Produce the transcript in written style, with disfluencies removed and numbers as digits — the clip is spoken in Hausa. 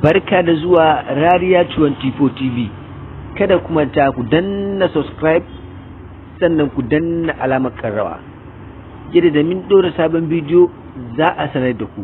Barka da zuwa Rariya 24 TV. Kada ku manta ku danna subscribe sannan ku danna alamar karrawa. Yadda da min ɗora sabon bidiyo za a sanar da ku.